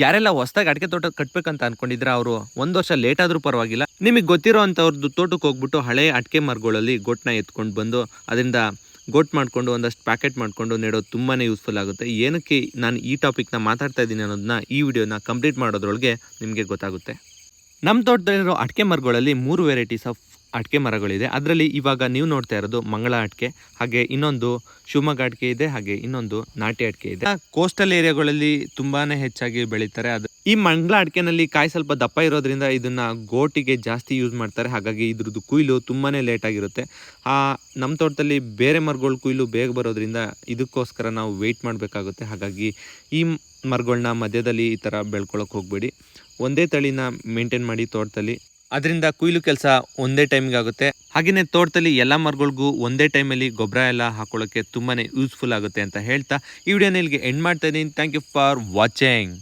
ಯಾರೆಲ್ಲ ಹೊಸದಾಗಿ ಅಡಿಕೆ ತೋಟ ಕಟ್ಬೇಕಂತ ಅನ್ಕೊಂಡಿದ್ರೆ ಅವರು ಒಂದು ವರ್ಷ ಲೇಟ್ ಆದ್ರೂ ಪರವಾಗಿಲ್ಲ, ನಿಮಗೆ ಗೊತ್ತಿರೋ ಅಂಥವ್ರದ್ದು ತೋಟಕ್ಕೆ ಹೋಗ್ಬಿಟ್ಟು ಹಳೆ ಅಡಿಕೆ ಮರಗಳಲ್ಲಿ ಗೋಟ್ನ ಎತ್ಕೊಂಡು ಬಂದು ಅದರಿಂದ ಗೋಟ್ ಮಾಡ್ಕೊಂಡು ಒಂದಷ್ಟು ಪ್ಯಾಕೆಟ್ ಮಾಡ್ಕೊಂಡು ನೆಡೋದು ತುಂಬಾ ಯೂಸ್ಫುಲ್ ಆಗುತ್ತೆ. ಏನಕ್ಕೆ ನಾನು ಈ ಟಾಪಿಕ್ನ ಮಾತಾಡ್ತಾ ಇದ್ದೀನಿ ಅನ್ನೋದನ್ನ ಈ ವಿಡಿಯೋನ ಕಂಪ್ಲೀಟ್ ಮಾಡೋದ್ರೊಳಗೆ ನಿಮಗೆ ಗೊತ್ತಾಗುತ್ತೆ. ನಮ್ಮ ತೋಟದಲ್ಲಿರೋ ಅಡಿಕೆ ಮರಗಳಲ್ಲಿ 3 ವೆರೈಟೀಸ್ ಆಫ್ ಅಡಿಕೆ ಮರಗಳಿದೆ. ಅದರಲ್ಲಿ ಇವಾಗ ನೀವು ನೋಡ್ತಾ ಇರೋದು ಮಂಗಳ ಅಡಿಕೆ, ಹಾಗೆ ಇನ್ನೊಂದು ಶಿವಮೊಗ್ಗ ಅಡಿಕೆ ಇದೆ, ಹಾಗೆ ಇನ್ನೊಂದು ನಾಟಿ ಅಡಿಕೆ ಇದೆ. ಕೋಸ್ಟಲ್ ಏರಿಯಾಗಳಲ್ಲಿ ತುಂಬಾನೇ ಹೆಚ್ಚಾಗಿ ಬೆಳೀತಾರೆ. ಈ ಮಂಗಳ ಅಡಿಕೆನಲ್ಲಿ ಕಾಯಿ ಸ್ವಲ್ಪ ದಪ್ಪ ಇರೋದ್ರಿಂದ ಇದನ್ನ ಗೋಟಿಗೆ ಜಾಸ್ತಿ ಯೂಸ್ ಮಾಡ್ತಾರೆ. ಹಾಗಾಗಿ ಇದ್ರದ್ದು ಕುಯ್ಲು ತುಂಬಾನೇ ಲೇಟ್ ಆಗಿರುತ್ತೆ. ನಮ್ಮ ತೋಟದಲ್ಲಿ ಬೇರೆ ಮರಗಳ ಕುಯ್ಲು ಬೇಗ ಬರೋದ್ರಿಂದ ಇದಕ್ಕೋಸ್ಕರ ನಾವು ವೆಯ್ಟ್ ಮಾಡಬೇಕಾಗುತ್ತೆ. ಹಾಗಾಗಿ ಈ ಮರಗಳನ್ನ ಮಧ್ಯದಲ್ಲಿ ಈ ಥರ ಬೆಳ್ಕೊಳಕ್ಕೆ ಹೋಗಬೇಡಿ. ಒಂದೇ ತಳಿನ ಮೇಂಟೈನ್ ಮಾಡಿ ತೋಟದಲ್ಲಿ, ಅದರಿಂದ ಕುಯ್ಲು ಕೆಲಸ ಒಂದೇ ಟೈಮ್ಗೆ ಆಗುತ್ತೆ. ಹಾಗೆಯೇ ತೋಟದಲ್ಲಿ ಎಲ್ಲ ಮರಗಳಿಗೂ ಒಂದೇ ಟೈಮಲ್ಲಿ ಗೊಬ್ಬರ ಎಲ್ಲ ಹಾಕೊಳ್ಳೋಕ್ಕೆ ತುಂಬಾ ಯೂಸ್ಫುಲ್ ಆಗುತ್ತೆ ಅಂತ ಹೇಳ್ತಾ ಈ ವಿಡಿಯೋನ ಇಲ್ಲಿಗೆ ಎಂಡ್ ಮಾಡ್ತಾ ಇದ್ದೀನಿ. Thank you for watching.